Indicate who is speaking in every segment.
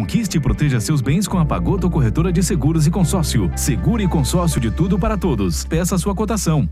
Speaker 1: Conquiste e proteja seus bens com a Pagoto Corretora de Seguros e Consórcio. Seguro e consórcio de tudo para todos. Peça sua cotação.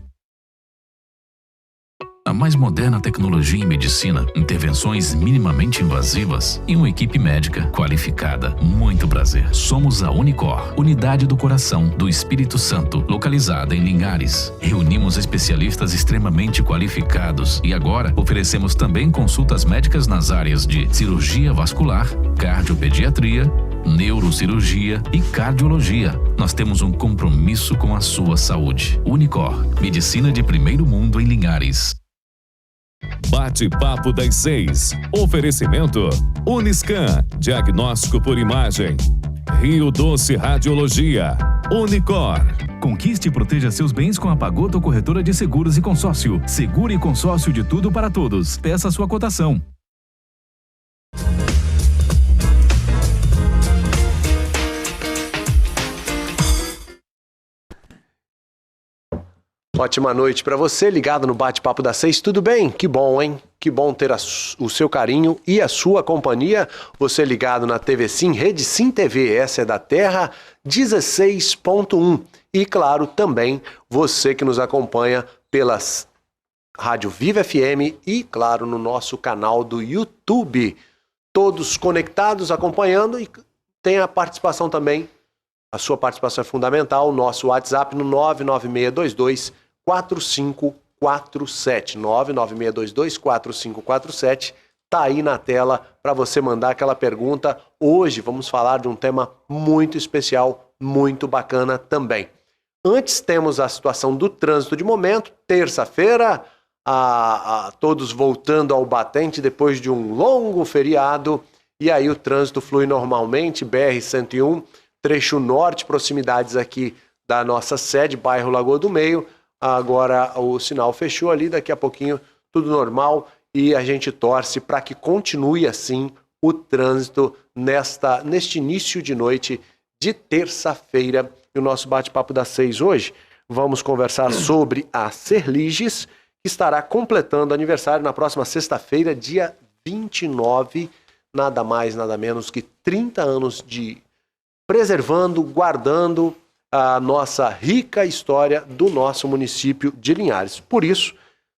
Speaker 1: A mais moderna tecnologia em medicina, intervenções minimamente invasivas e uma equipe médica qualificada. Muito prazer. Somos a Unicor, Unidade do Coração do Espírito Santo, localizada em Linhares. Reunimos especialistas extremamente qualificados e agora oferecemos também consultas médicas nas áreas de cirurgia vascular, cardiopediatria, neurocirurgia e cardiologia. Nós temos um compromisso com a sua saúde. Unicor, medicina de primeiro mundo em Linhares.
Speaker 2: Bate-papo das 6. Oferecimento Uniscan, diagnóstico por imagem. Rio Doce Radiologia. Unicor.
Speaker 1: Conquiste e proteja seus bens com a Pagoto Corretora de Seguros e Consórcio. Seguro e consórcio de tudo para todos. Peça sua cotação.
Speaker 3: Ótima noite para você, ligado no Bate-Papo das 6. Tudo bem? Que bom, hein? Que bom ter o seu carinho e a sua companhia. Você ligado na TV Sim, Rede Sim TV, essa é da Terra 16.1. E claro, também você que nos acompanha pelas Rádio Viva FM e claro, no nosso canal do YouTube. Todos conectados, acompanhando e tem a participação também. A sua participação é fundamental. Nosso WhatsApp no 99622-4547. 99622-4547. Tá aí na tela para você mandar aquela pergunta. Hoje vamos falar de um tema muito especial, muito bacana também. Antes temos a situação do trânsito de momento. Terça-feira, todos voltando ao batente depois de um longo feriado. E aí o trânsito flui normalmente. BR-101, trecho norte, proximidades aqui da nossa sede, bairro Lagoa do Meio. Agora o sinal fechou ali, daqui a pouquinho tudo normal e a gente torce para que continue assim o trânsito neste início de noite de terça-feira. E o nosso bate-papo das 6 hoje, vamos conversar sobre a Serliges, que estará completando aniversário na próxima sexta-feira, dia 29, nada mais, nada menos que 30 anos de preservando, guardando a nossa rica história do nosso município de Linhares. Por isso,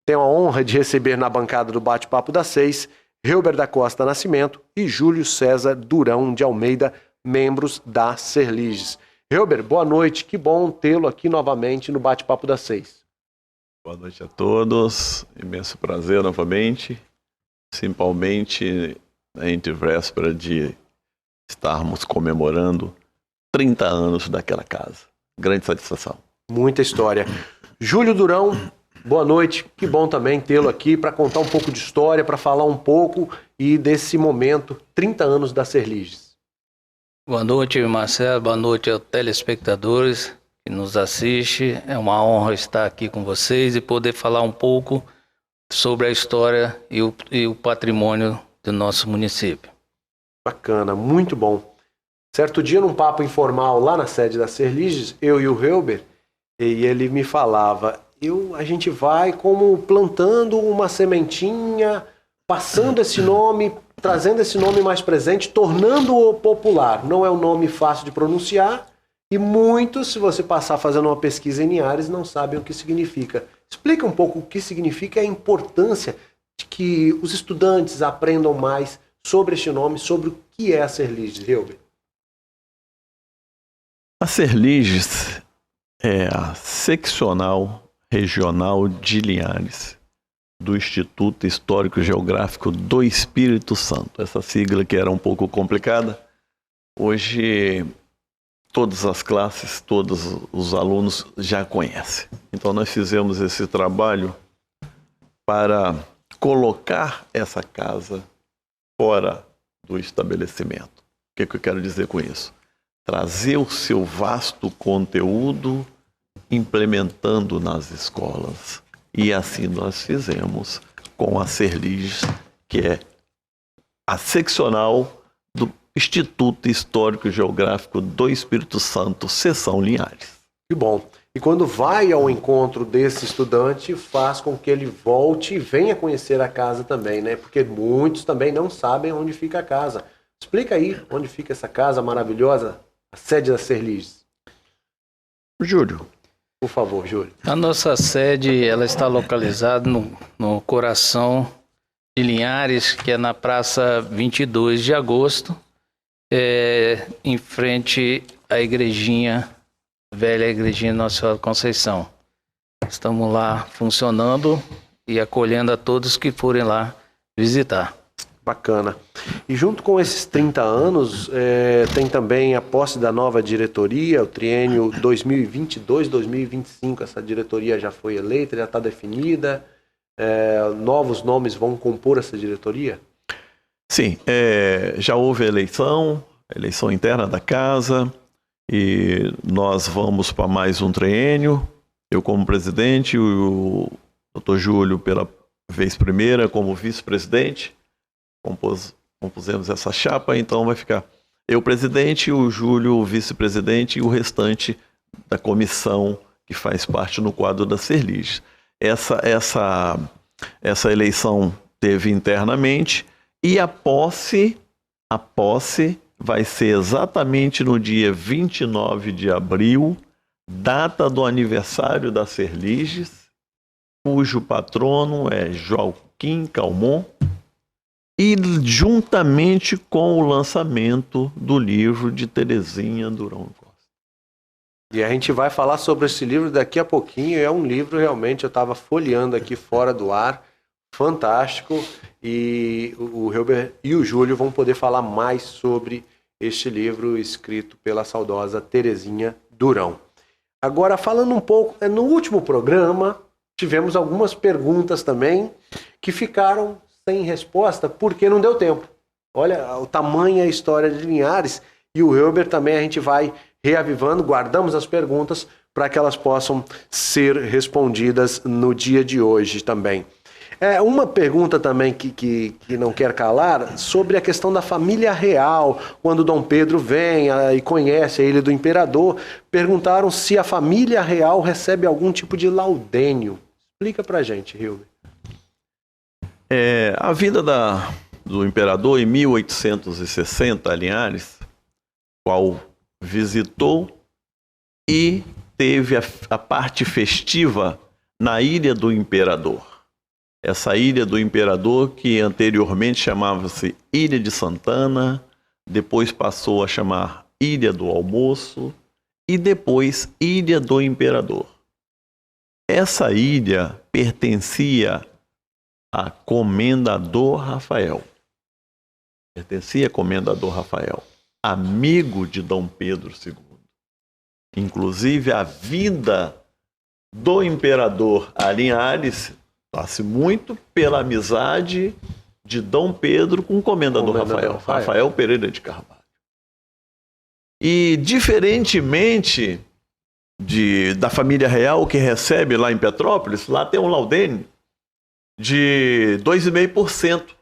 Speaker 3: tenho a honra de receber na bancada do Bate-Papo das 6, Helber da Costa Nascimento e Júlio César Durão de Almeida, membros da Serliges. Helber, boa noite, que bom tê-lo aqui novamente no Bate-Papo das 6.
Speaker 4: Boa noite a todos, imenso prazer novamente, principalmente entre véspera de estarmos comemorando 30 anos daquela casa. Grande satisfação. Muita história.
Speaker 3: Júlio Durão, boa noite. Que bom também tê-lo aqui para contar um pouco de história, para falar um pouco e desse momento, 30 anos da Serliges.
Speaker 5: Boa noite, Marcelo. Boa noite aos telespectadores que nos assistem. É uma honra estar aqui com vocês e poder falar um pouco sobre a história e o patrimônio do nosso município.
Speaker 3: Bacana, muito bom. Certo dia, num papo informal lá na sede da Serliges, eu e o Helber, e ele me falava, a gente vai como plantando uma sementinha, passando esse nome, trazendo esse nome mais presente, tornando-o popular. Não é um nome fácil de pronunciar e muitos, se você passar fazendo uma pesquisa em Linhares, não sabem o que significa. Explica um pouco o que significa e a importância de que os estudantes aprendam mais sobre este nome, sobre o que é a Serliges, Helber.
Speaker 4: A Serliges é a seccional regional de Linhares do Instituto Histórico Geográfico do Espírito Santo. Essa sigla que era um pouco complicada, hoje todas as classes, todos os alunos já conhecem. Então nós fizemos esse trabalho para colocar essa casa fora do estabelecimento. O que eu quero dizer com isso? Trazer o seu vasto conteúdo implementando nas escolas. E assim nós fizemos com a Serliges, que é a seccional do Instituto Histórico Geográfico do Espírito Santo, seção Linhares.
Speaker 3: Que bom. E quando vai ao encontro desse estudante, faz com que ele volte e venha conhecer a casa também, né? Porque muitos também não sabem onde fica a casa. Explica aí onde fica essa casa maravilhosa, a sede da Serliges.
Speaker 4: Júlio.
Speaker 3: Por favor, Júlio.
Speaker 5: A nossa sede, ela está localizada no coração de Linhares, que é na Praça 22 de Agosto, em frente à igrejinha, velha igrejinha Nossa Senhora da Conceição. Estamos lá funcionando e acolhendo a todos que forem lá visitar.
Speaker 3: Bacana. E junto com esses 30 anos, tem também a posse da nova diretoria, o triênio 2022-2025. Essa diretoria já foi eleita, já está definida. Novos nomes vão compor essa diretoria?
Speaker 4: Sim, já houve eleição interna da casa, e nós vamos para mais um triênio. Eu como presidente, o Dr. Júlio pela vez primeira como vice-presidente. Compusemos essa chapa, então vai ficar eu presidente, o Júlio o vice-presidente e o restante da comissão que faz parte no quadro da Serliges. Essa eleição teve internamente, e a posse vai ser exatamente no dia 29 de abril, data do aniversário da Serliges, cujo patrono é Joaquim Calmon, e juntamente com o lançamento do livro de Terezinha Durão Costa.
Speaker 3: E a gente vai falar sobre esse livro daqui a pouquinho. É um livro realmente, eu estava folheando aqui fora do ar, fantástico, e o Helber e o Júlio vão poder falar mais sobre este livro escrito pela saudosa Terezinha Durão. Agora, falando um pouco, no último programa tivemos algumas perguntas também que ficaram sem resposta porque não deu tempo. Olha o tamanho e a história de Linhares, e o Helber também a gente vai reavivando, guardamos as perguntas para que elas possam ser respondidas no dia de hoje também. Uma pergunta também que não quer calar, sobre a questão da família real. Quando Dom Pedro vem e conhece a Ilha do Imperador, perguntaram se a família real recebe algum tipo de laudênio. Explica pra gente, Helber.
Speaker 4: A vinda do imperador em 1860 a Linhares, qual visitou e teve a parte festiva na Ilha do Imperador. Essa Ilha do Imperador, que anteriormente chamava-se Ilha de Santana, depois passou a chamar Ilha do Almoço e depois Ilha do Imperador. Essa ilha pertencia a Comendador Rafael. Amigo de Dom Pedro II. Inclusive, a vinda do imperador a Linhares dá-se muito pela amizade de Dom Pedro com o Comendador Rafael Pereira de Carvalho. E, diferentemente da família real que recebe lá em Petrópolis, lá tem um laudênio de 2,5%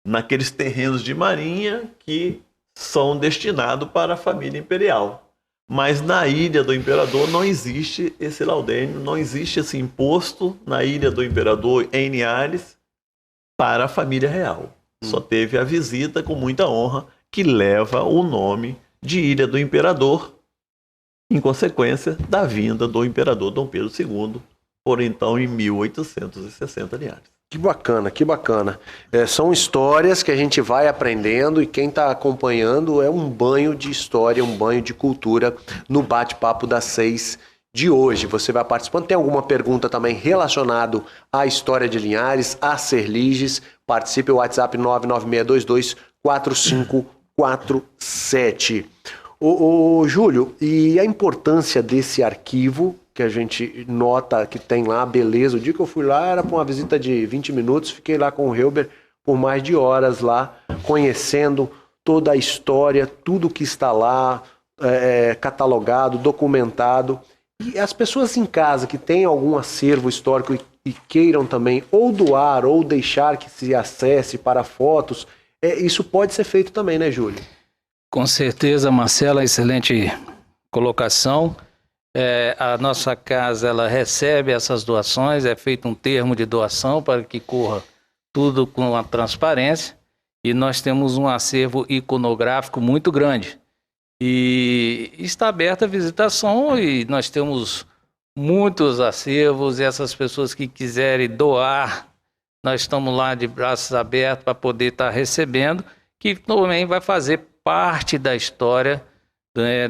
Speaker 4: naqueles terrenos de marinha que são destinados para a família imperial. Mas na Ilha do Imperador não existe esse laudênio, não existe esse imposto na Ilha do Imperador em Linhares para a família real. Só teve a visita com muita honra que leva o nome de Ilha do Imperador, em consequência da vinda do imperador Dom Pedro II, por então em 1860 Linhares.
Speaker 3: Que bacana, que bacana. São histórias que a gente vai aprendendo, e quem está acompanhando é um banho de história, um banho de cultura no bate-papo das 6 de hoje. Você vai participando. Tem alguma pergunta também relacionada à história de Linhares, a Serliges? Participe, o WhatsApp 996224547. Ô Júlio, e a importância desse arquivo que a gente nota que tem lá, beleza. O dia que eu fui lá era para uma visita de 20 minutos, fiquei lá com o Helber por mais de horas lá, conhecendo toda a história, tudo que está lá, catalogado, documentado. E as pessoas em casa que têm algum acervo histórico e queiram também ou doar ou deixar que se acesse para fotos, isso pode ser feito também, né, Júlio?
Speaker 5: Com certeza, Marcela, excelente colocação. A nossa casa ela recebe essas doações, é feito um termo de doação para que corra tudo com a transparência, e nós temos um acervo iconográfico muito grande. E está aberta a visitação e nós temos muitos acervos, e essas pessoas que quiserem doar, nós estamos lá de braços abertos para poder estar recebendo, que também vai fazer parte da história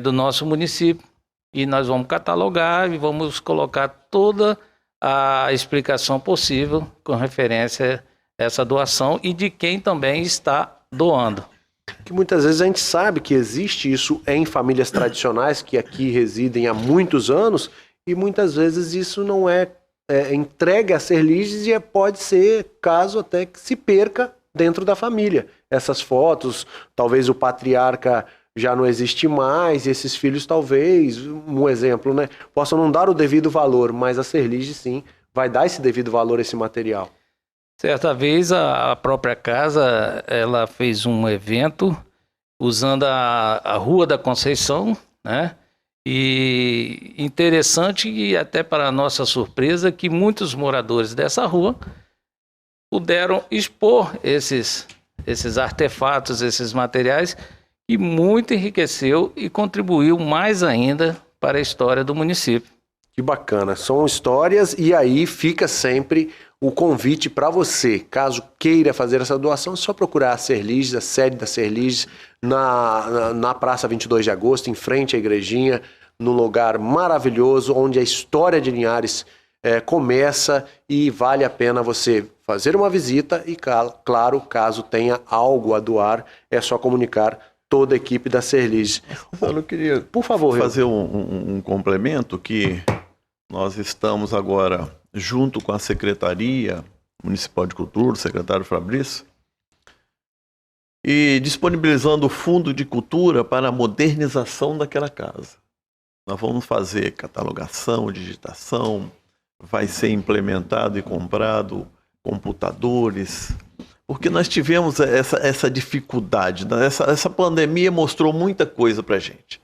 Speaker 5: do nosso município. E nós vamos catalogar e vamos colocar toda a explicação possível com referência a essa doação e de quem também está doando.
Speaker 3: Que muitas vezes a gente sabe que existe isso em famílias tradicionais que aqui residem há muitos anos, e muitas vezes isso não é entregue a Serliges e pode ser caso até que se perca dentro da família. Essas fotos, talvez o patriarca já não existe mais, e esses filhos talvez, um exemplo, né, possam não dar o devido valor, mas a Serliges sim vai dar esse devido valor a esse material.
Speaker 5: Certa vez a própria casa, ela fez um evento usando a Rua da Conceição, né? E interessante, e até para a nossa surpresa, que muitos moradores dessa rua puderam expor esses artefatos, esses materiais, e muito enriqueceu e contribuiu mais ainda para a história do município.
Speaker 3: Que bacana, são histórias, e aí fica sempre o convite para você, caso queira fazer essa doação, é só procurar a Serliges, a sede da Serliges, na Praça 22 de Agosto, em frente à igrejinha, num lugar maravilhoso, onde a história de Linhares começa, e vale a pena você fazer uma visita e, claro, caso tenha algo a doar, é só comunicar toda a equipe da Serliges.
Speaker 4: Eu queria,
Speaker 3: por favor,
Speaker 4: fazer um complemento, que nós estamos agora junto com a Secretaria Municipal de Cultura, o secretário Fabrício, e disponibilizando o Fundo de Cultura para a modernização daquela casa. Nós vamos fazer catalogação, digitação, vai ser implementado e comprado computadores, porque nós tivemos essa dificuldade. Essa pandemia mostrou muita coisa para a gente,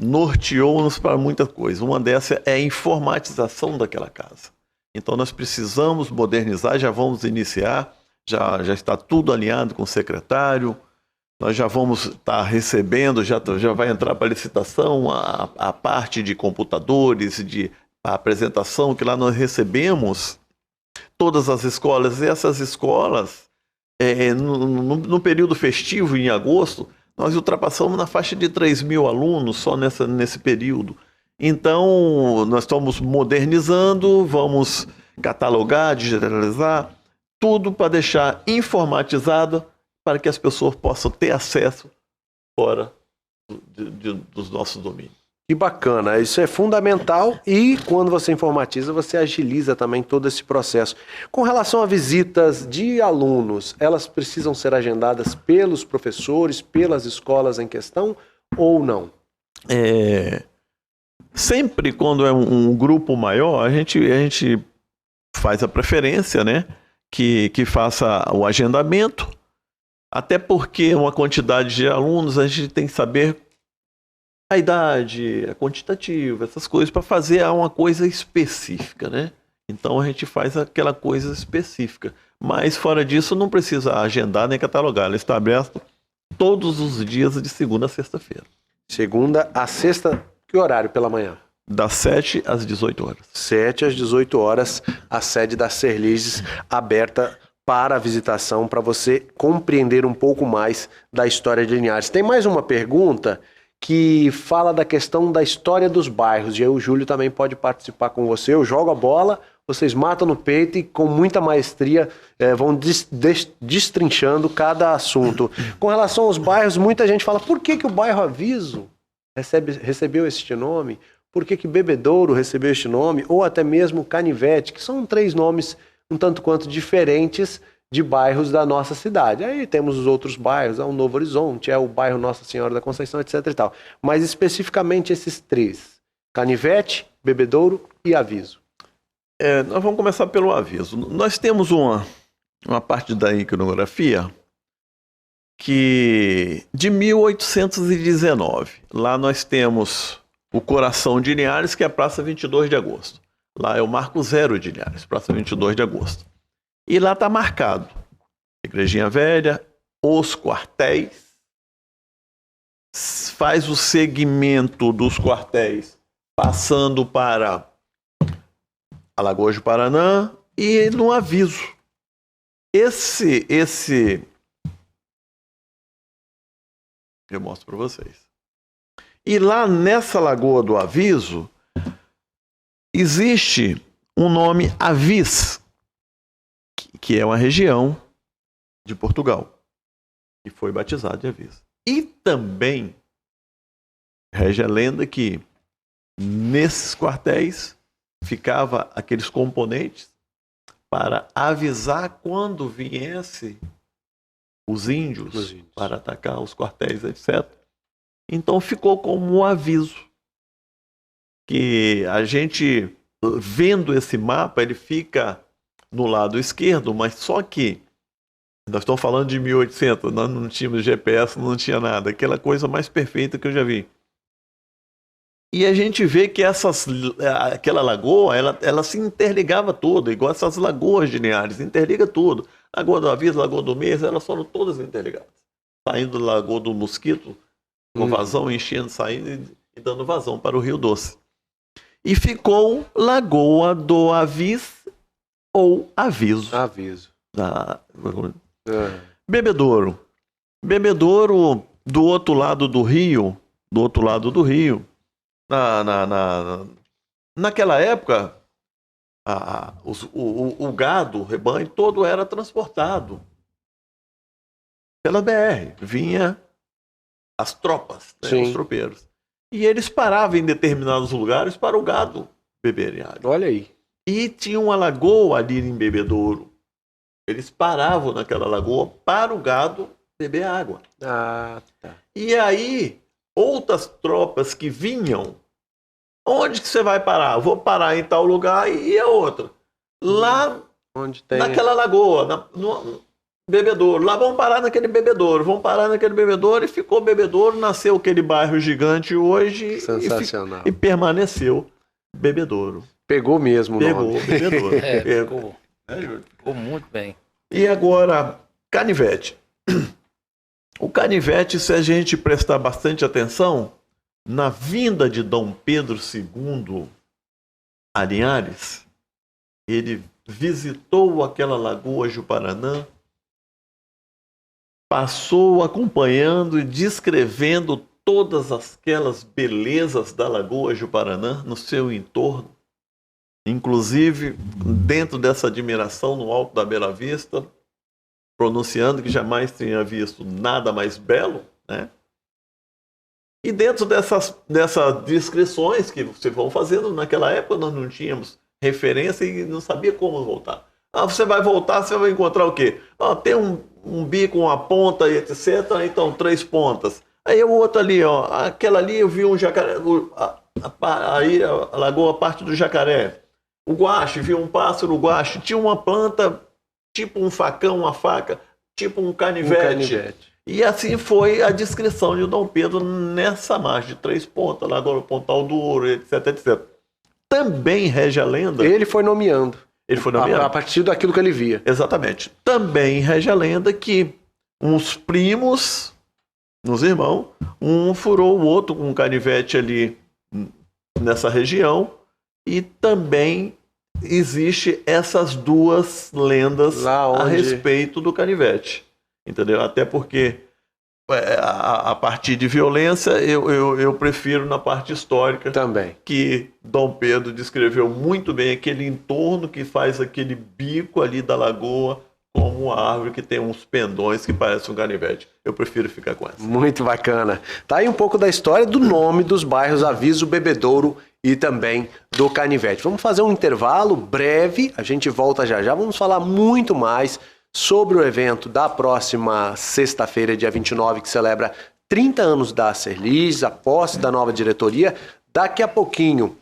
Speaker 4: norteou-nos para muita coisa. Uma dessas é a informatização daquela casa. Então nós precisamos modernizar, já vamos iniciar, já está tudo alinhado com o secretário, nós já vamos estar recebendo, já vai entrar para licitação a parte de computadores, a apresentação, que lá nós recebemos todas as escolas, e essas escolas, no período festivo, em agosto, nós ultrapassamos na faixa de 3.000 alunos só nesse período. Então, nós estamos modernizando, vamos catalogar, digitalizar, tudo para deixar informatizado, para que as pessoas possam ter acesso fora dos nossos domínios.
Speaker 3: Que bacana, isso é fundamental, e quando você informatiza, você agiliza também todo esse processo. Com relação a visitas de alunos, elas precisam ser agendadas pelos professores, pelas escolas em questão, ou não?
Speaker 4: Sempre quando é um grupo maior, a gente faz a preferência, né? Que faça o agendamento, até porque uma quantidade de alunos, a gente tem que saber a idade, a quantitativa, essas coisas, para fazer uma coisa específica, né? Então a gente faz aquela coisa específica. Mas fora disso, não precisa agendar nem catalogar. Ela está aberta todos os dias de segunda a sexta-feira.
Speaker 3: Segunda a sexta, que horário pela manhã?
Speaker 4: Das 7 às 18 horas.
Speaker 3: 7 às 18 horas, a sede da Serliges aberta para a visitação, para você compreender um pouco mais da história de Linhares. Tem mais uma pergunta que fala da questão da história dos bairros, e aí o Júlio também pode participar com você. Eu jogo a bola, vocês matam no peito e com muita maestria vão destrinchando cada assunto. Com relação aos bairros, muita gente fala, por que o bairro Aviso recebeu este nome? Por que Bebedouro recebeu este nome? Ou até mesmo Canivete, que são 3 nomes um tanto quanto diferentes de bairros da nossa cidade. Aí temos os outros bairros, o Novo Horizonte, o bairro Nossa Senhora da Conceição, etc. e tal. Mas especificamente esses 3, Canivete, Bebedouro e Aviso.
Speaker 4: Nós vamos começar pelo Aviso. Nós temos uma parte da iconografia que de 1819. Lá nós temos o coração de Linhares, que é a Praça 22 de Agosto. Lá é o Marco Zero de Linhares, Praça 22 de Agosto. E lá está marcado Igrejinha Velha, os quartéis, faz o segmento dos quartéis passando para Alagoas do Paraná e no Aviso. Esse eu mostro para vocês. E lá nessa Lagoa do Aviso existe um nome Avis, que é uma região de Portugal, que foi batizado de Avis. E também rege a lenda que nesses quartéis ficava aqueles componentes para avisar quando viesse os índios para atacar os quartéis, etc. Então ficou como um aviso que a gente, vendo esse mapa, ele fica no lado esquerdo, mas só que nós estamos falando de 1800, nós não tínhamos GPS, não tinha nada, aquela coisa mais perfeita que eu já vi. E a gente vê que aquela lagoa, ela se interligava toda, igual essas lagoas de Linhares, interliga tudo. Lagoa do Aviso, Lagoa do Mês, elas foram todas interligadas. Saindo do Lagoa do Mosquito, com vazão, enchendo, saindo e dando vazão para o Rio Doce. E ficou Lagoa do Avis ou Aviso.
Speaker 3: Aviso.
Speaker 4: Bebedouro. Bebedouro do outro lado do rio. Naquela época, o gado, o rebanho, todo era transportado pela BR. Vinha as tropas, né, os tropeiros. E eles paravam em determinados lugares para o gado beberem água.
Speaker 3: Olha aí.
Speaker 4: E tinha uma lagoa ali em Bebedouro. Eles paravam naquela lagoa para o gado beber água.
Speaker 3: Ah, tá.
Speaker 4: E aí, outras tropas que vinham, onde que você vai parar? Vou parar em tal lugar e a outra. Lá,
Speaker 3: onde tem...
Speaker 4: naquela lagoa, no Bebedouro. Lá vão parar naquele Bebedouro. E ficou Bebedouro, nasceu aquele bairro gigante hoje.
Speaker 3: Sensacional.
Speaker 4: E permaneceu Bebedouro.
Speaker 3: Pegou mesmo o nome.
Speaker 4: Bebedouro.
Speaker 5: Ficou muito bem.
Speaker 4: E agora, Canivete. O Canivete, se a gente prestar bastante atenção, na vinda de Dom Pedro II a Linhares, ele visitou aquela Lagoa do Paraná, passou acompanhando e descrevendo todas aquelas belezas da Lagoa do Paraná no seu entorno. Inclusive, dentro dessa admiração no alto da Bela Vista, pronunciando que jamais tinha visto nada mais belo, né? E dentro dessas descrições que vocês vão fazendo, naquela época nós não tínhamos referência e não sabia como voltar. Você vai voltar, você vai encontrar o quê? Tem um bico, uma ponta, etc. Então, 3 pontas. Aí o outro ali, aquela ali eu vi um jacaré, aí a lagoa, parte do jacaré. O guache, viu um pássaro, o guache. Tinha uma planta, tipo um facão, uma faca, tipo um canivete. E assim foi a descrição de Dom Pedro nessa margem de 3 pontas, Lagoa do Pontal do Ouro, etc, etc. Também rege a lenda...
Speaker 3: Ele foi nomeando. A partir daquilo que ele via.
Speaker 4: Exatamente. Também rege a lenda que uns primos, uns irmãos, um furou o outro com um canivete ali nessa região. E também existe essas duas lendas a respeito do canivete. Entendeu? Até porque a partir de violência eu prefiro na parte histórica
Speaker 3: também,
Speaker 4: que Dom Pedro descreveu muito bem aquele entorno que faz aquele bico ali da lagoa como uma árvore que tem uns pendões que parecem um canivete. Eu prefiro ficar com essa.
Speaker 3: Muito bacana. Tá aí um pouco da história do nome dos bairros Aviso, Bebedouro e também do Canivete. Vamos fazer um intervalo breve, a gente volta já já. Vamos falar muito mais sobre o evento da próxima sexta-feira, dia 29, que celebra 30 anos da Serlis, a posse da nova diretoria. Daqui a pouquinho,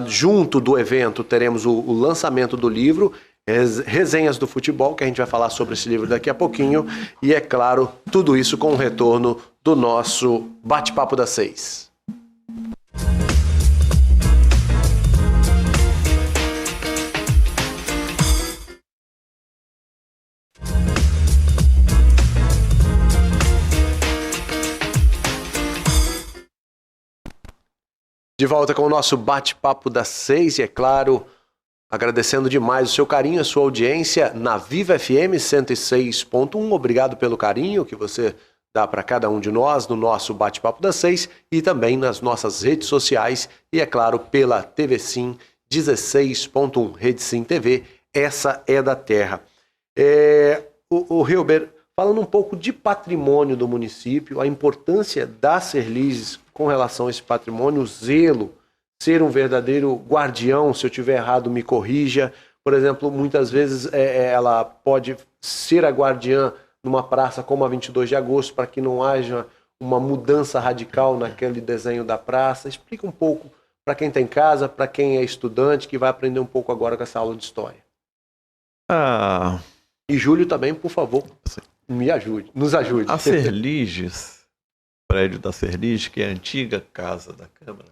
Speaker 3: junto do evento, teremos o lançamento do livro, Resenhas do Futebol, que a gente vai falar sobre esse livro daqui a pouquinho. E, é claro, tudo isso com o retorno do nosso Bate-Papo das 6. De volta com o nosso bate-papo das 6 e, é claro, agradecendo demais o seu carinho, a sua audiência na Viva FM 106.1. Obrigado pelo carinho que você dá para cada um de nós no nosso bate-papo das 6 e também nas nossas redes sociais e, é claro, pela TV Sim 16.1, Rede Sim TV, essa é da terra. O Hilber, falando um pouco de patrimônio do município, a importância da Serliges com relação a esse patrimônio, o zelo, ser um verdadeiro guardião, se eu estiver errado, me corrija. Por exemplo, muitas vezes ela pode ser a guardiã numa praça como a 22 de agosto, para que não haja uma mudança radical naquele desenho da praça. Explica um pouco para quem está em casa, para quem é estudante, que vai aprender um pouco agora com essa aula de história. E Júlio também, por favor, nos ajude.
Speaker 4: A Serliges, o prédio da Serliges, que é a antiga casa da Câmara,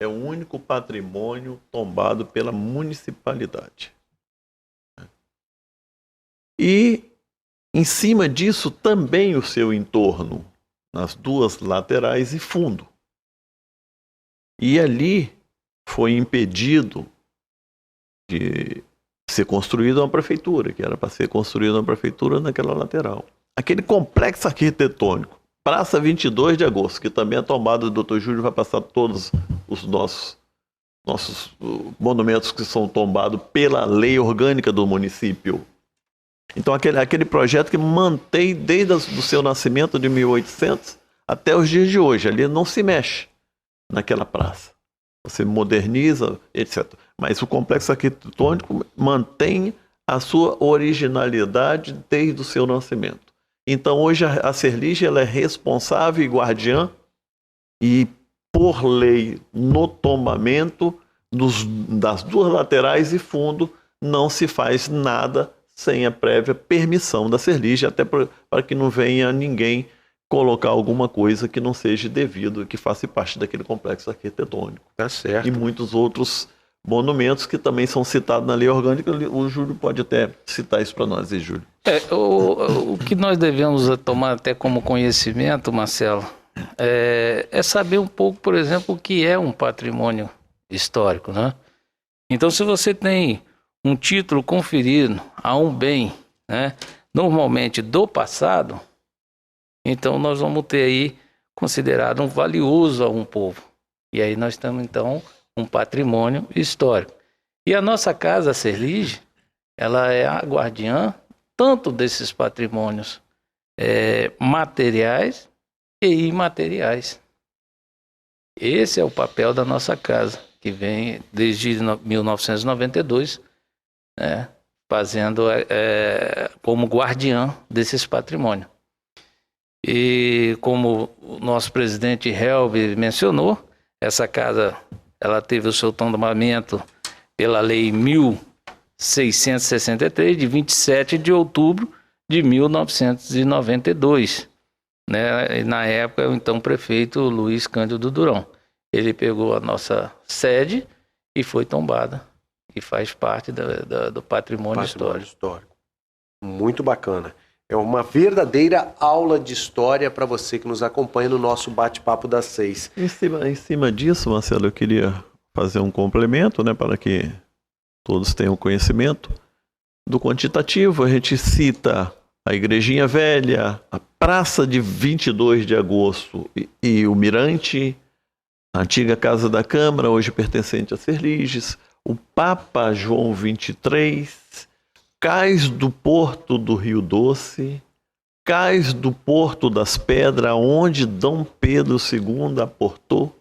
Speaker 4: é o único patrimônio tombado pela municipalidade. E, em cima disso, também o seu entorno, nas duas laterais e fundo. E ali foi impedido de ser construída uma prefeitura, que era para ser construída uma prefeitura naquela lateral. Aquele complexo arquitetônico, Praça 22 de Agosto, que também é tombado do Dr. Júlio, vai passar todos os nossos monumentos que são tombados pela lei orgânica do município. Então aquele projeto que mantém desde o seu nascimento de 1800 até os dias de hoje, ali não se mexe naquela praça. Você moderniza, etc. Mas o complexo arquitetônico mantém a sua originalidade desde o seu nascimento. Então hoje a Serliges ela é responsável e guardiã e, por lei, no tombamento das duas laterais e fundo, não se faz nada sem a prévia permissão da Serliges, até para que não venha ninguém colocar alguma coisa que não seja devido, que faça parte daquele complexo arquitetônico.
Speaker 3: Tá certo.
Speaker 4: E muitos outros monumentos que também são citados na lei orgânica. O Júlio pode até citar isso para nós, Júlio.
Speaker 5: O que nós devemos tomar até como conhecimento, Marcelo, é saber um pouco, por exemplo, o que é um patrimônio histórico, né? Então, se você tem um título conferido a um bem, né, normalmente do passado, então nós vamos ter aí considerado um valioso a um povo. E aí nós temos, então, um patrimônio histórico. E a nossa casa, a Serliges, ela é a guardiã tanto desses patrimônios materiais e imateriais. Esse é o papel da nossa casa, que vem desde 1992, né, fazendo como guardiã desses patrimônios. E como o nosso presidente Helber mencionou, essa casa ela teve o seu tombamento pela lei 1663, de 27 de outubro de 1992. Né? E na época, o então prefeito Luiz Cândido Durão. Ele pegou a nossa sede e foi tombada. E faz parte do patrimônio histórico.
Speaker 3: Muito bacana. É uma verdadeira aula de história para você que nos acompanha no nosso bate-papo das 6.
Speaker 4: Em cima disso, Marcelo, eu queria fazer um complemento, né, para que todos tenham conhecimento do quantitativo. A gente cita a Igrejinha Velha, a Praça de 22 de Agosto e o Mirante, a antiga Casa da Câmara, hoje pertencente a Serliges, o Papa João XXIII, Cais do Porto do Rio Doce, Cais do Porto das Pedras, onde Dom Pedro II aportou,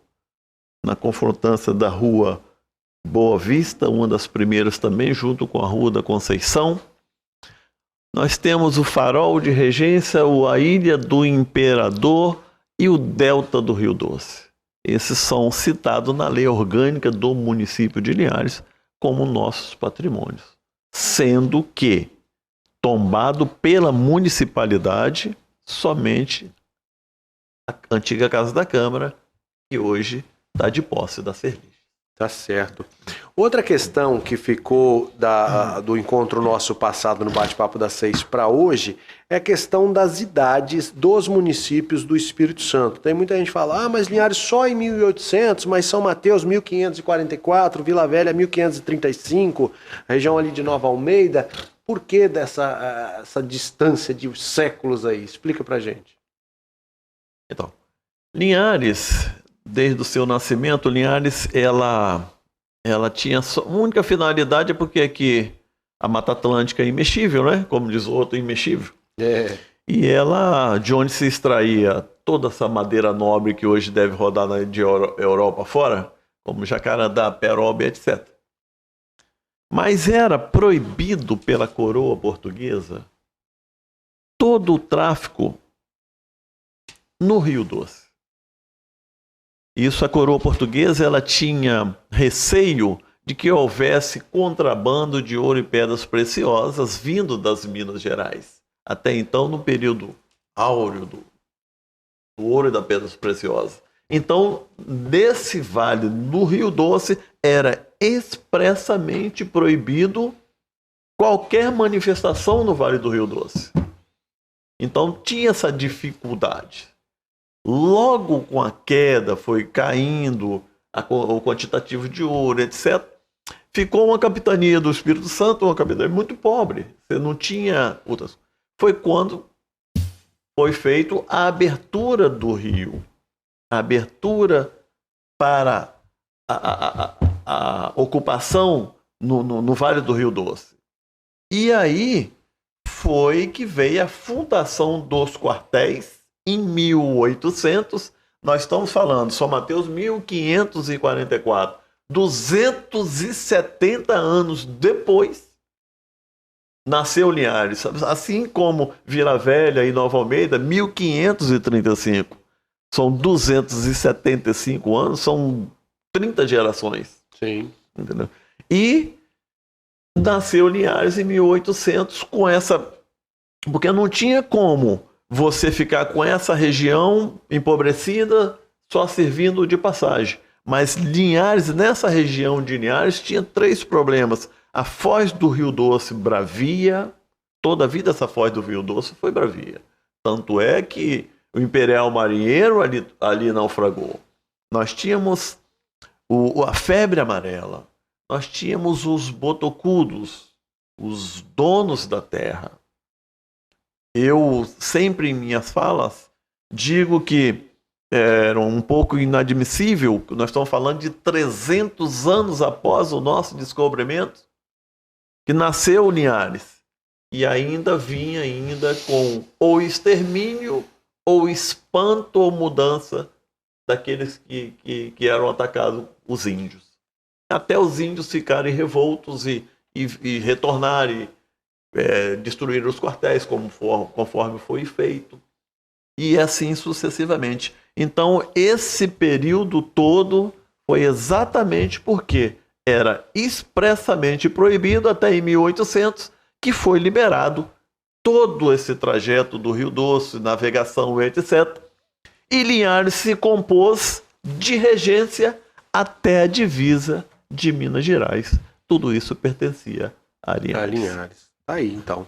Speaker 4: na confrontância da Rua Boa Vista, uma das primeiras também, junto com a Rua da Conceição. Nós temos o Farol de Regência, a Ilha do Imperador e o Delta do Rio Doce. Esses são citados na lei orgânica do município de Linhares como nossos patrimônios, sendo que tombado pela municipalidade somente a antiga Casa da Câmara, que hoje está de posse da Serliges.
Speaker 3: Tá certo. Outra questão que ficou do encontro nosso passado no Bate-Papo das 6 para hoje é a questão das idades dos municípios do Espírito Santo. Tem muita gente que fala, mas Linhares só em 1800, mas São Mateus 1544, Vila Velha 1535, a região ali de Nova Almeida. Por que essa distância de séculos aí? Explica pra gente.
Speaker 4: Então, Linhares, desde o seu nascimento, Linhares, ela tinha a única finalidade porque aqui a Mata Atlântica é imexível, né? Como diz o outro, imexível.
Speaker 3: É.
Speaker 4: E ela, de onde se extraía toda essa madeira nobre que hoje deve rodar de Europa fora, como jacarandá, peroba, etc. Mas era proibido pela coroa portuguesa todo o tráfico no Rio Doce. Isso, a coroa portuguesa, ela tinha receio de que houvesse contrabando de ouro e pedras preciosas vindo das Minas Gerais. Até então, no período áureo do ouro e das pedras preciosas. Então, nesse vale do Rio Doce, era expressamente proibido qualquer manifestação no Vale do Rio Doce. Então, tinha essa dificuldade. Logo com a queda, foi caindo o quantitativo de ouro, etc. Ficou uma capitania do Espírito Santo, uma capitania muito pobre. Você não tinha outras. Foi quando foi feita a abertura do rio. A abertura para a ocupação no Vale do Rio Doce. E aí foi que veio a fundação dos quartéis em 1800. Nós estamos falando, São Mateus 1544, 270 anos depois, nasceu Linhares. Assim como Vila Velha e Nova Almeida, 1535. São 275 anos, são 30 gerações.
Speaker 3: Sim.
Speaker 4: Entendeu? E nasceu Linhares em 1800 com essa... Porque não tinha como você ficar com essa região empobrecida só servindo de passagem. Mas Linhares, nessa região de Linhares, tinha 3 problemas. A foz do Rio Doce bravia, toda a vida essa foz do Rio Doce foi bravia. Tanto é que o Imperial Marinheiro ali naufragou. Nós tínhamos a febre amarela. Nós tínhamos os botocudos, os donos da terra. Eu sempre em minhas falas digo que era um pouco inadmissível, nós estamos falando de 300 anos após o nosso descobrimento, que nasceu Linhares. E ainda vinha com ou extermínio, ou espanto ou mudança daqueles que eram atacados, os índios. Até os índios ficarem revoltos e retornarem, destruir os quartéis conforme foi feito. E assim sucessivamente. Então, esse período todo foi exatamente porque era expressamente proibido até em 1800, que foi liberado todo esse trajeto do Rio Doce, navegação, etc. E Linhares se compôs de regência até a divisa de Minas Gerais. Tudo isso pertencia a Linhares.
Speaker 3: Aí, então.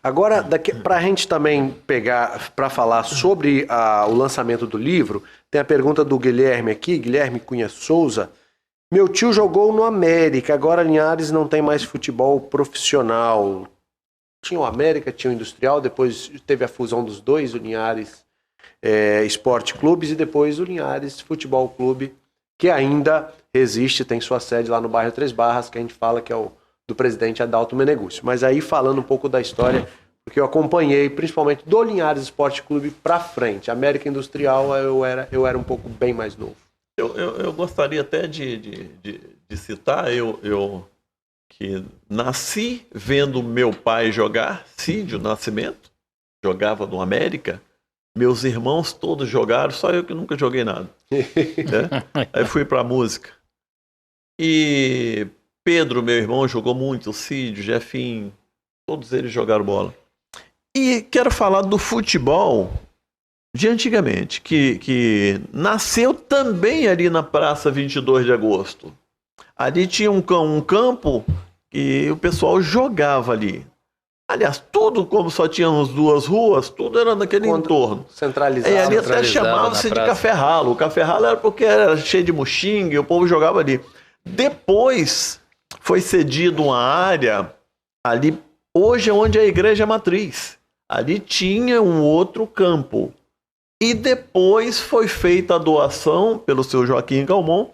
Speaker 3: Agora, para a gente também pegar, para falar sobre o lançamento do livro, tem a pergunta do Guilherme aqui, Guilherme Cunha Souza. Meu tio jogou no América, agora Linhares não tem mais futebol profissional. Tinha o América, tinha o Industrial, depois teve a fusão dos dois, o Linhares Esporte Clubes e depois o Linhares Futebol Clube, que ainda resiste, tem sua sede lá no bairro Três Barras, que a gente fala que é o do presidente Adalto Menegúcio. Mas aí, falando um pouco da história, porque eu acompanhei, principalmente do Linhares Esporte Clube para frente. América Industrial, eu era um pouco bem mais novo.
Speaker 4: Eu gostaria até de citar, eu que nasci vendo meu pai jogar, Cídio Nascimento, jogava no América, meus irmãos todos jogaram, só eu que nunca joguei nada. Aí fui para a música. E Pedro, meu irmão, jogou muito, Cídio, Jefinho, todos eles jogaram bola. E quero falar do futebol de antigamente, que nasceu também ali na Praça 22 de Agosto. Ali tinha um campo que o pessoal jogava ali. Aliás, tudo como só tínhamos 2 ruas, tudo era naquele entorno.
Speaker 3: Centralizado.
Speaker 4: E ali até chamava-se de café ralo. O café ralo era porque era cheio de muxinga e o povo jogava ali. Depois foi cedido uma área ali, hoje é onde é a igreja matriz. Ali tinha um outro campo. E depois foi feita a doação pelo seu Joaquim Calmon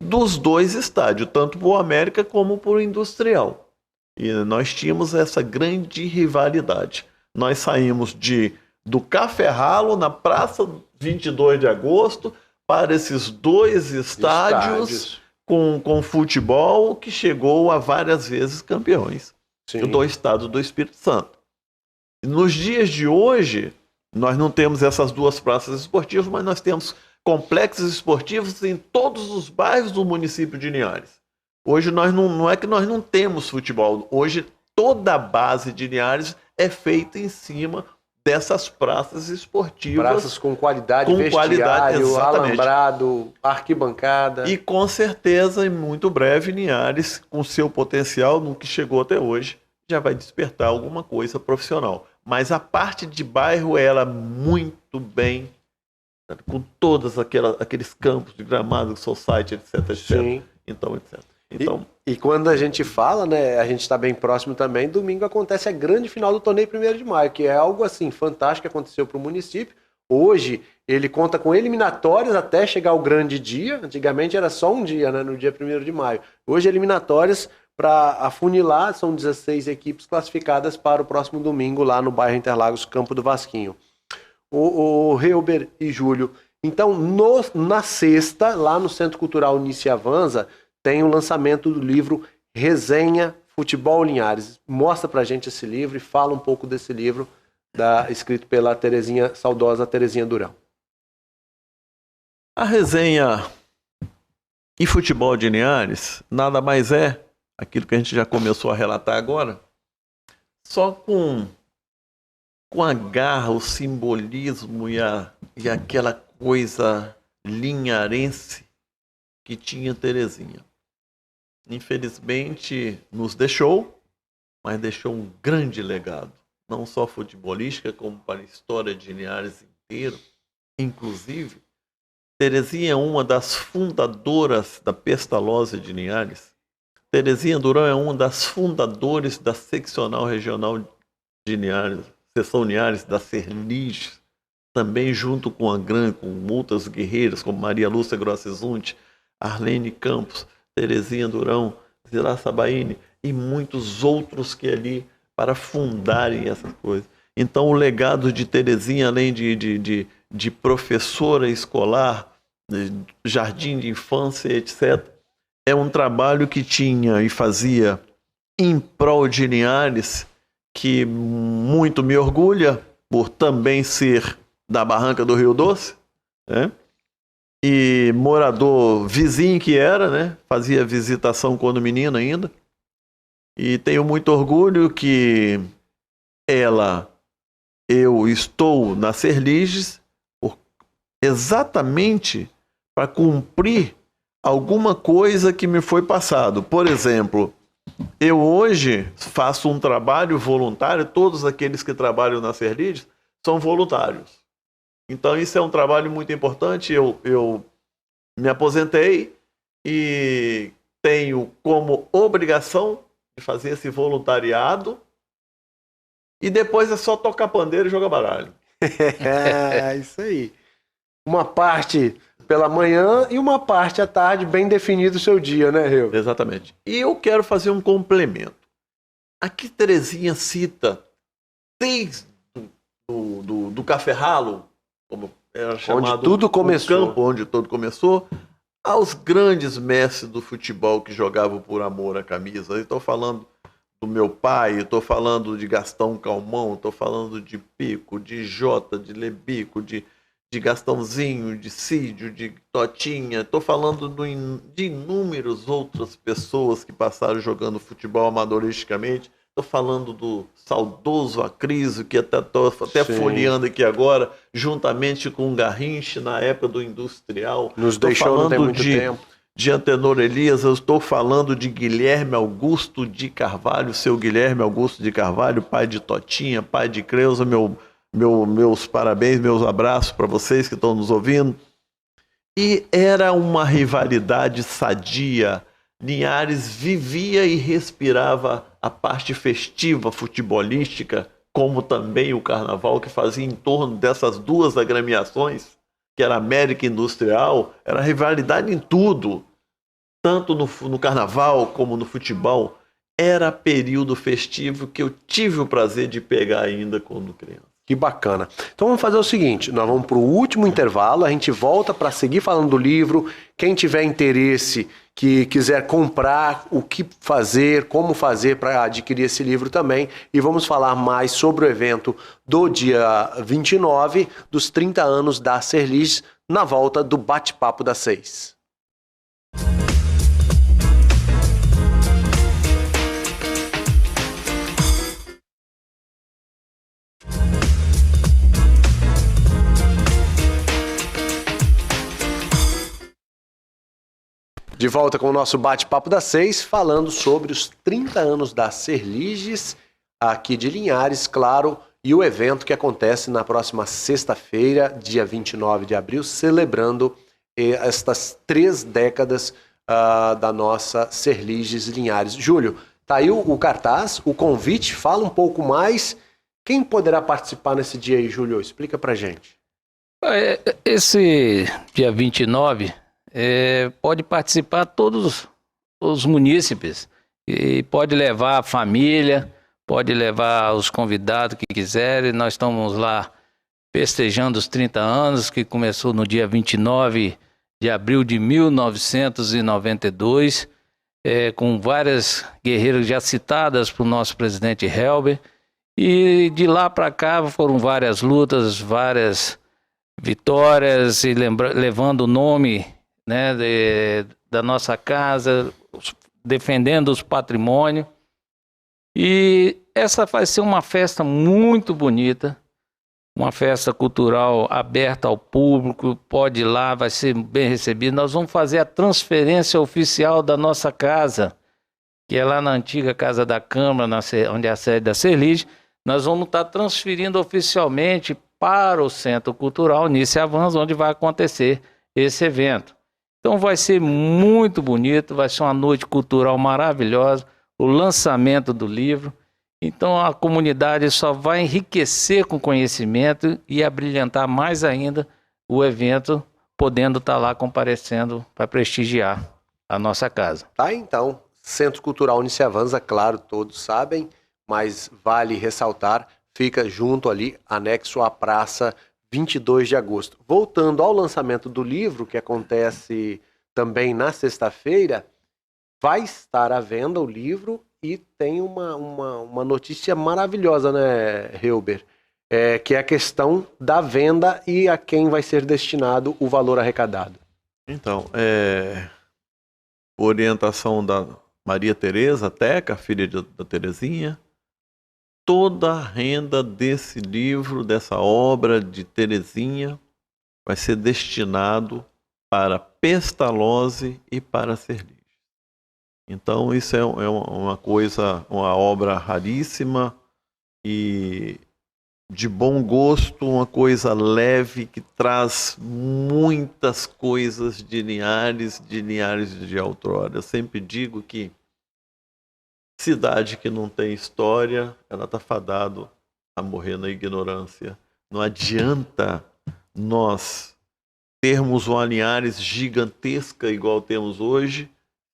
Speaker 4: dos 2 estádios, tanto para o América como para o Industrial. E nós tínhamos essa grande rivalidade. Nós saímos do Café Ralo, na Praça 22 de Agosto, para esses 2 estádios. Com futebol, que chegou a várias vezes campeões do estado do Espírito Santo. Nos dias de hoje, nós não temos essas 2 praças esportivas, mas nós temos complexos esportivos em todos os bairros do município de Linhares. Hoje não é que nós não temos futebol. Hoje toda a base de Linhares é feita em cima dessas praças esportivas.
Speaker 3: Praças com qualidade, vestiário, alambrado, arquibancada.
Speaker 4: E com certeza, em muito breve, Linhares, com seu potencial, no que chegou até hoje, já vai despertar alguma coisa profissional. Mas a parte de bairro, ela muito bem, com todos aqueles campos de gramado, society, etc.
Speaker 3: Sim.
Speaker 4: Então, etc.
Speaker 3: E quando a gente fala, né, a gente está bem próximo também, domingo acontece a grande final do torneio 1º de maio, que é algo assim fantástico que aconteceu para o município. Hoje ele conta com eliminatórias até chegar o grande dia. Antigamente era só um dia, né, no dia 1º de maio. Hoje eliminatórias para afunilar, são 16 equipes classificadas para o próximo domingo lá no bairro Interlagos, Campo do Vasquinho. O Reuber e Júlio, então na sexta, lá no Centro Cultural Nice Avanza, tem o lançamento do livro Resenha Futebol Linhares. Mostra pra gente esse livro e fala um pouco desse livro, escrito pela saudosa Terezinha Durão.
Speaker 4: A resenha e futebol de Linhares nada mais é aquilo que a gente já começou a relatar agora, só com a garra, o simbolismo e aquela coisa linharense que tinha Terezinha. Infelizmente nos deixou, mas deixou um grande legado, não só futebolística, como para a história de Linhares inteiro. Inclusive, Terezinha é uma das fundadoras da Pestalozzi de Linhares. Terezinha Durão é uma das fundadoras da seccional regional de Linhares, seção Linhares da Serlige, também junto com muitas guerreiras, como Maria Lúcia Grossesunte, Arlene Campos, Terezinha Durão, Zilá Sabaini e muitos outros que ali para fundarem essas coisas. Então o legado de Terezinha, além de professora escolar, jardim de infância, etc., é um trabalho que tinha e fazia em prol de Linhares, que muito me orgulha por também ser da Barranca do Rio Doce, né? E morador vizinho que era, né? Fazia visitação quando menino ainda. E tenho muito orgulho que eu estou na Serliges exatamente para cumprir alguma coisa que me foi passado. Por exemplo, eu hoje faço um trabalho voluntário, todos aqueles que trabalham na Serliges são voluntários. Então isso é um trabalho muito importante. Eu me aposentei e tenho como obrigação de fazer esse voluntariado e depois é só tocar pandeiro e jogar baralho.
Speaker 3: É isso aí. Uma parte pela manhã e uma parte à tarde, bem definido o seu dia, né, Rio?
Speaker 4: Exatamente. E eu quero fazer um complemento. Aqui Terezinha cita desde do Café Ralo, como era chamado,
Speaker 3: onde tudo começou.
Speaker 4: O campo onde tudo começou, aos grandes mestres do futebol que jogavam por amor à camisa. Eu estou falando do meu pai, estou falando de Gastão Calmon, estou falando de Pico, de Jota, de Lebico, de Gastãozinho, de Cídio, de Totinha. Estou falando de inúmeras outras pessoas que passaram jogando futebol amadoristicamente. Estou falando do saudoso Acriso, que estou até folheando aqui agora, juntamente com o Garrinche, na época do Industrial.
Speaker 3: Nos deixou não tem muito tempo.
Speaker 4: de Antenor Elias, eu estou falando de Guilherme Augusto de Carvalho, seu Guilherme Augusto de Carvalho, pai de Totinha, pai de Creuza, meus parabéns, meus abraços para vocês que estão nos ouvindo. E era uma rivalidade sadia. Linhares vivia e respirava a parte festiva, futebolística, como também o carnaval, que fazia em torno dessas duas agremiações, que era América Industrial, era rivalidade em tudo. Tanto no carnaval como no futebol, era período festivo que eu tive o prazer de pegar ainda quando criança.
Speaker 3: Que bacana. Então vamos fazer o seguinte, nós vamos para o último intervalo, a gente volta para seguir falando do livro. Quem tiver interesse, que quiser comprar, o que fazer, como fazer para adquirir esse livro também. E vamos falar mais sobre o evento do dia 29, dos 30 anos da Serlige, na volta do Bate-Papo das 6. De volta com o nosso Bate-Papo das 6, falando sobre os 30 anos da Serliges, aqui de Linhares, claro, e o evento que acontece na próxima sexta-feira, dia 29 de abril, celebrando estas 3 décadas da nossa Serliges Linhares. Júlio, tá aí o cartaz, o convite, fala um pouco mais. Quem poderá participar nesse dia aí, Júlio? Explica pra gente.
Speaker 5: Esse dia 29... pode participar todos os munícipes e pode levar a família, pode levar os convidados que quiserem. Nós estamos lá festejando os 30 anos, que começou no dia 29 de abril de 1992, com várias guerreiras já citadas por nosso presidente Helber, e de lá para cá foram várias lutas, várias vitórias, e levando o nome, né, da nossa casa, defendendo os patrimônios. E essa vai ser uma festa muito bonita, uma festa cultural aberta ao público, pode ir lá, vai ser bem recebido. Nós vamos fazer a transferência oficial da nossa casa, que é lá na antiga Casa da Câmara, onde é a sede da Serlige. Nós vamos estar transferindo oficialmente para o Centro Cultural Nice Avans, onde vai acontecer esse evento. Então vai ser muito bonito, vai ser uma noite cultural maravilhosa, o lançamento do livro. Então a comunidade só vai enriquecer com conhecimento e abrilhantar mais ainda o evento, podendo estar lá comparecendo para prestigiar a nossa casa.
Speaker 3: Tá, então, Centro Cultural Nice Avans, claro, todos sabem, mas vale ressaltar, fica junto ali, anexo à Praça 22 de agosto. Voltando ao lançamento do livro, que acontece também na sexta-feira, vai estar à venda o livro e tem uma notícia maravilhosa, né, Helber? Que é a questão da venda e a quem vai ser destinado o valor arrecadado.
Speaker 4: Então, orientação da Maria Tereza Teca, filha da Terezinha, toda a renda desse livro, dessa obra de Terezinha, vai ser destinado para Pestalozzi e para Serlige. Então isso é uma coisa, uma obra raríssima e de bom gosto, uma coisa leve que traz muitas coisas de Linhares de outrora. Eu sempre digo que cidade que não tem história, ela está fadado a morrer na ignorância. Não adianta nós termos uma Linhares gigantesca igual temos hoje,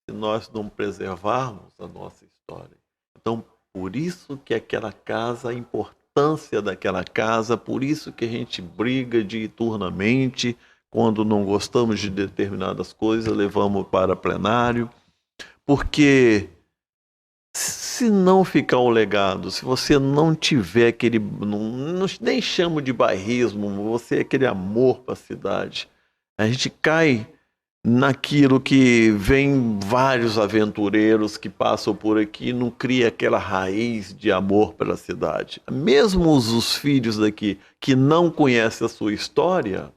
Speaker 4: se nós não preservarmos a nossa história. Então, por isso que aquela casa, a importância daquela casa, por isso que a gente briga diuturnamente, quando não gostamos de determinadas coisas, levamos para plenário, porque se não ficar o legado, se você não tiver aquele, nem chamo de bairrismo, você é aquele amor para a cidade, a gente cai naquilo que vem vários aventureiros que passam por aqui e não cria aquela raiz de amor pela cidade. Mesmo os filhos daqui que não conhecem a sua história,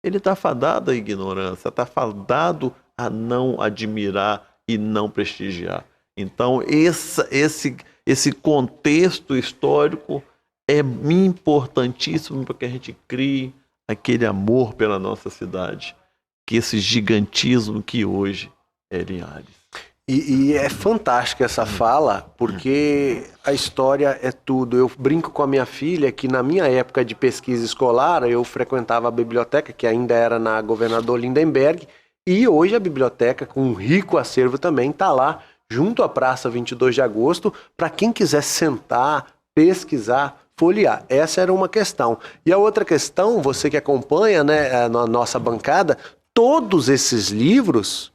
Speaker 4: ele está fadado à ignorância, está fadado a não admirar e não prestigiar. Então, esse contexto histórico é importantíssimo para que a gente crie aquele amor pela nossa cidade, que esse gigantismo que hoje é Linhares.
Speaker 3: E é fantástica essa fala, porque a história é tudo. Eu brinco com a minha filha que na minha época de pesquisa escolar, eu frequentava a biblioteca, que ainda era na Governador Lindenberg, e hoje a biblioteca, com um rico acervo também, está lá, junto à Praça 22 de Agosto, para quem quiser sentar, pesquisar, folhear. Essa era uma questão. E a outra questão, você que acompanha, né, na nossa bancada, todos esses livros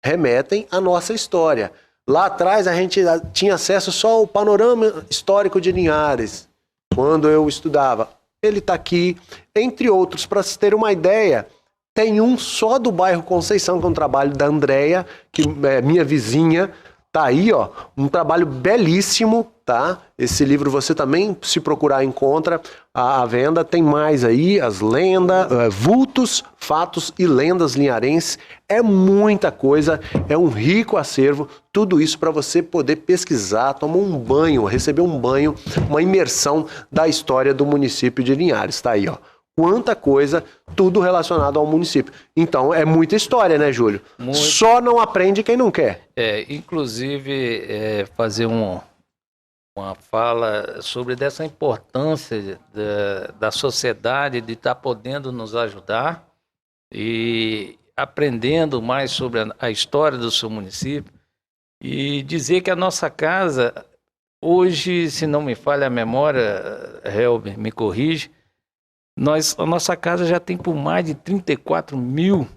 Speaker 3: remetem à nossa história. Lá atrás a gente tinha acesso só ao panorama histórico de Linhares, quando eu estudava. Ele está aqui, entre outros, para vocês terem uma ideia, tem um só do bairro Conceição, que é um trabalho da Andréia, que é minha vizinha, tá aí, ó, um trabalho belíssimo, tá? Esse livro você também, se procurar, encontra à venda. Tem mais aí, as lendas, vultos, fatos e lendas linharenses. É muita coisa, é um rico acervo, tudo isso para você poder pesquisar, tomar um banho, receber um banho, uma imersão da história do município de Linhares. Tá aí, ó. Quanta coisa, tudo relacionado ao município. Então, é muita história, né, Júlio? Muito. Só não aprende quem não quer.
Speaker 5: Inclusive, fazer uma fala sobre dessa importância da sociedade de estar podendo nos ajudar e aprendendo mais sobre a história do seu município, e dizer que a nossa casa, hoje, se não me falha a memória, Helber, me corrige, a nossa casa já tem por mais de 34 mil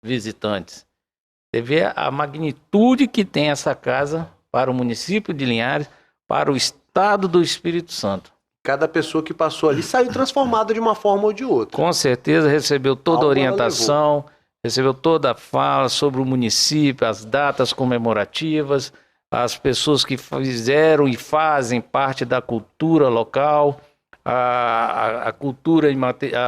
Speaker 5: visitantes. Você vê a magnitude que tem essa casa para o município de Linhares, para o estado do Espírito Santo.
Speaker 3: Cada pessoa que passou ali saiu transformada de uma forma ou de outra.
Speaker 5: Com certeza recebeu toda a orientação, recebeu toda a fala sobre o município, as datas comemorativas, as pessoas que fizeram e fazem parte da cultura local, a cultura,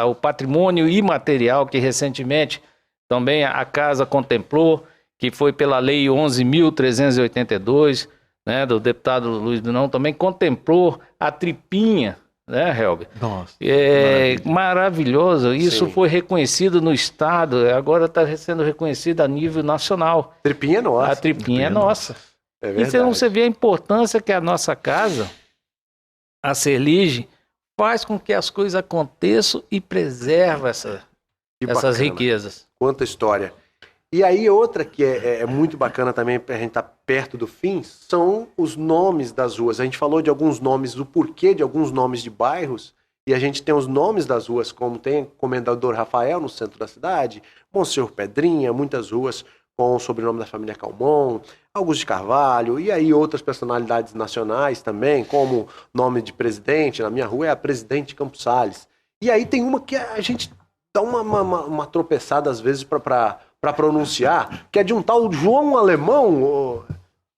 Speaker 5: o patrimônio imaterial que recentemente também a casa contemplou, que foi pela Lei 11.382, né, do deputado Luiz Dunão, também contemplou a tripinha, né, Helber?
Speaker 4: Nossa,
Speaker 5: maravilhoso. Isso
Speaker 3: Sim.
Speaker 5: foi reconhecido no estado, agora está sendo reconhecido a nível nacional.
Speaker 3: Tripinha é nossa.
Speaker 5: A tripinha é nossa.
Speaker 3: É verdade.
Speaker 5: Então você vê a importância que a nossa casa, a Serlige, faz com que as coisas aconteçam e preserva essas riquezas.
Speaker 3: Quanta história. E aí outra que é muito bacana também, para a gente estar perto do fim, são os nomes das ruas. A gente falou de alguns nomes, do porquê de alguns nomes de bairros, e a gente tem os nomes das ruas, como tem Comendador Rafael no centro da cidade, Monsenhor Pedrinha, muitas ruas com o sobrenome da família Calmon, Augusto de Carvalho, e aí outras personalidades nacionais também, como nome de presidente, na minha rua é a Presidente Campos Salles. E aí tem uma que a gente dá uma tropeçada às vezes para pronunciar, que é de um tal João Alemão,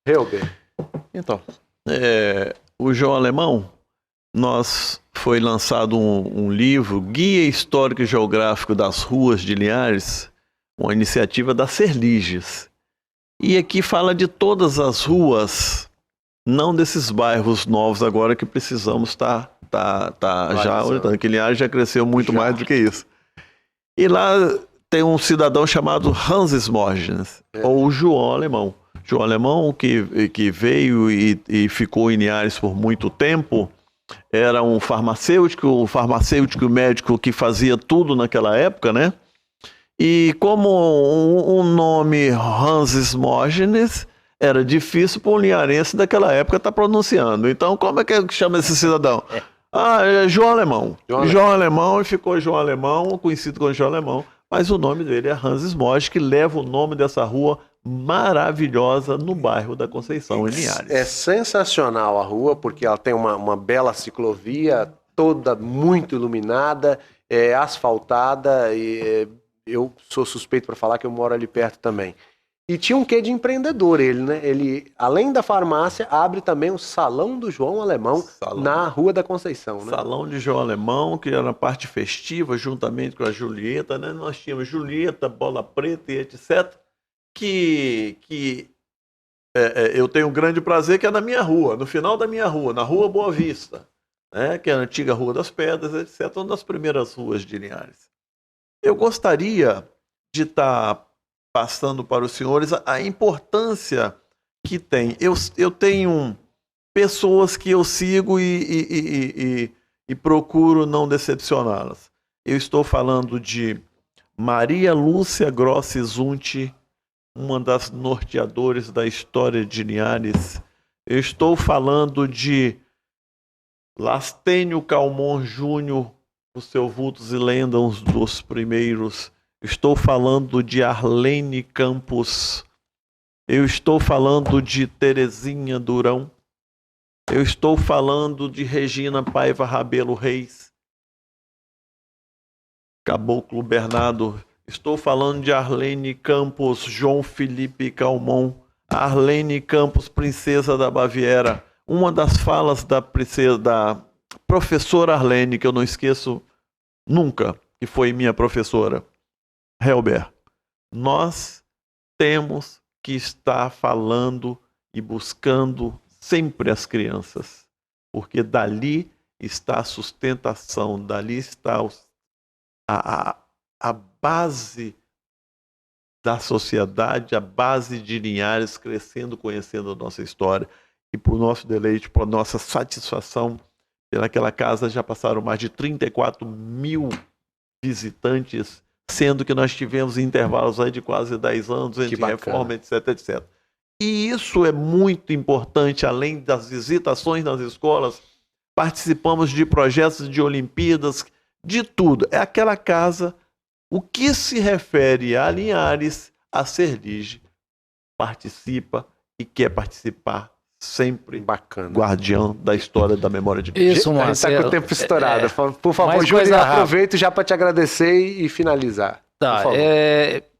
Speaker 3: Helber.
Speaker 4: Então, o João Alemão, foi lançado um livro, Guia Histórico e Geográfico das Ruas de Linhares, uma iniciativa da Serliges. E aqui fala de todas as ruas, não desses bairros novos agora que precisamos estar já orientando, que Linhares já cresceu muito mais do que isso. E lá tem um cidadão chamado Hans Smorgens, ou João Alemão. João Alemão, que veio e ficou em Linhares por muito tempo, era um farmacêutico médico que fazia tudo naquela época, né? E como um nome Hans Smorgens era difícil para um linharense daquela época estar pronunciando. Então, como é que chama esse cidadão? É João Alemão. João Alemão, e ficou João Alemão, conhecido como João Alemão. Mas o nome dele é Hans Smorgens, que leva o nome dessa rua maravilhosa no bairro da Conceição, em Linhares.
Speaker 3: É sensacional a rua, porque ela tem uma bela ciclovia, toda muito iluminada, asfaltada, e eu sou suspeito para falar que eu moro ali perto também. E tinha um quê de empreendedor ele, né? Ele, além da farmácia, abre também o Salão do João Alemão na Rua da Conceição, né?
Speaker 4: Salão de João Alemão, que era a parte festiva, juntamente com a Julieta, né? Nós tínhamos Julieta, Bola Preta e etc. que eu tenho um grande prazer, que é na minha rua, no final da minha rua, na Rua Boa Vista, né, que é a antiga Rua das Pedras, etc., uma das primeiras ruas de Linhares. Eu gostaria de estar passando para os senhores a importância que tem. Eu tenho pessoas que eu sigo e procuro não decepcioná-las. Eu estou falando de Maria Lúcia Grossi Zunti, uma das norteadoras da história de Linhares. Eu estou falando de Lastênio Calmon Júnior, o seu Vultos e Lendas, um dos primeiros. Estou falando de Arlene Campos. Eu estou falando de Terezinha Durão. Eu estou falando de Regina Paiva Rabelo Reis. Caboclo Bernardo. Estou falando de Arlene Campos, João Felipe Calmon. Arlene Campos, Princesa da Baviera. Uma das falas da professora Arlene, que eu não esqueço nunca, que foi minha professora, Helber. Nós temos que estar falando e buscando sempre as crianças, porque dali está a sustentação, dali está a base da sociedade, a base de Linhares crescendo, conhecendo a nossa história. E por nosso deleite, por nossa satisfação, pelaquela casa já passaram mais de 34 mil visitantes, sendo que nós tivemos intervalos aí de quase 10 anos entre reforma, etc, etc. E isso é muito importante, além das visitações nas escolas, participamos de projetos de Olimpíadas, de tudo. É aquela casa, o que se refere a Linhares, a Serlige, participa e quer participar sempre.
Speaker 3: Bacana.
Speaker 4: Guardião da história da memória de Deus.
Speaker 5: Isso, Marcelo.
Speaker 3: A gente está com o tempo estourado. Por favor, Júlio, aproveito já para te agradecer e finalizar.
Speaker 5: Tá,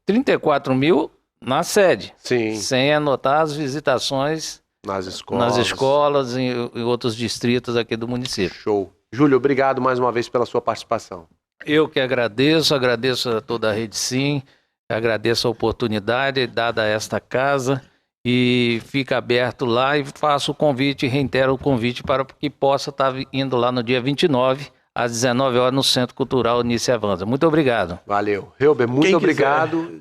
Speaker 5: 34 mil na sede.
Speaker 3: Sim.
Speaker 5: Sem anotar as visitações
Speaker 3: nas
Speaker 5: escolas e em outros distritos aqui do município.
Speaker 3: Show. Júlio, obrigado mais uma vez pela sua participação.
Speaker 5: Eu que agradeço a toda a Rede Sim, agradeço a oportunidade dada a esta casa e fica aberto lá e faço o convite, reitero o convite para que possa estar indo lá no dia 29, às 19 horas, no Centro Cultural Nice Avanza. Muito obrigado.
Speaker 3: Valeu. Helber, muito obrigado.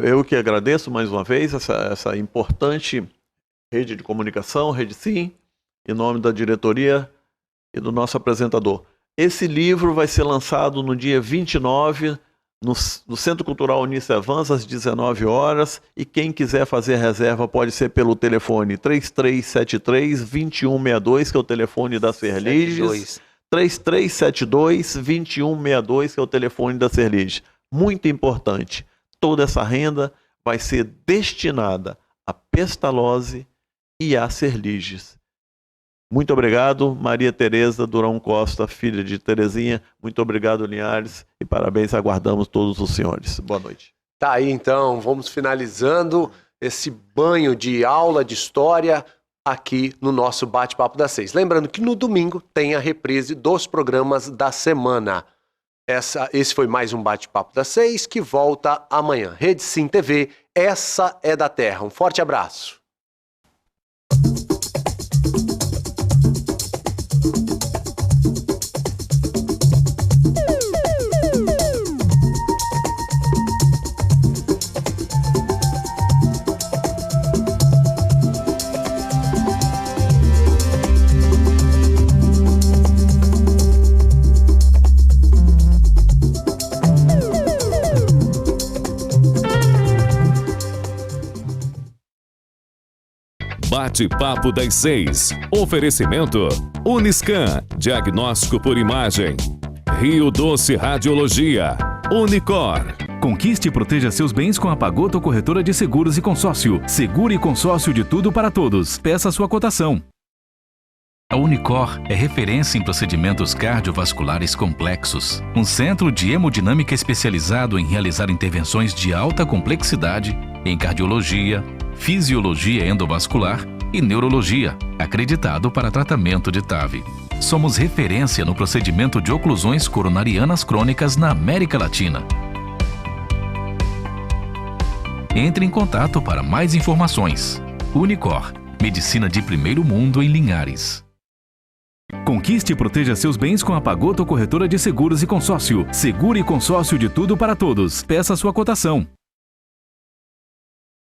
Speaker 4: Eu que agradeço mais uma vez essa importante rede de comunicação, Rede Sim, em nome da diretoria e do nosso apresentador. Esse livro vai ser lançado no dia 29, no Centro Cultural Nice Avanza, às 19 horas, e quem quiser fazer reserva pode ser pelo telefone 3373-2162, que é o telefone da Serliges, 3372-2162, que é o telefone da Serlige. Muito importante, toda essa renda vai ser destinada à Pestalozzi e à Serliges. Muito obrigado, Maria Tereza Durão Costa, filha de Terezinha. Muito obrigado, Linhares, e parabéns, aguardamos todos os senhores. Boa noite.
Speaker 3: Tá aí, então, vamos finalizando esse banho de aula de história aqui no nosso Bate-Papo das 6. Lembrando que no domingo tem a reprise dos programas da semana. Esse foi mais um Bate-Papo das 6, que volta amanhã. Rede Sim TV, essa é da terra. Um forte abraço.
Speaker 2: Bate-Papo das 6. Oferecimento Uniscan, diagnóstico por imagem. Rio Doce Radiologia. Unicor.
Speaker 1: Conquiste e proteja seus bens com a Pagoto Corretora de Seguros e Consórcio. Seguro e consórcio de tudo para todos. Peça sua cotação. A Unicor é referência em procedimentos cardiovasculares complexos. Um centro de hemodinâmica especializado em realizar intervenções de alta complexidade em cardiologia, fisiologia endovascular e neurologia, acreditado para tratamento de TAV. Somos referência no procedimento de oclusões coronarianas crônicas na América Latina. Entre em contato para mais informações. Unicor, medicina de primeiro mundo em Linhares.
Speaker 6: Conquiste e proteja seus bens com a Pagoto Corretora de Seguros e Consórcio. Seguro e consórcio de tudo para todos. Peça sua cotação.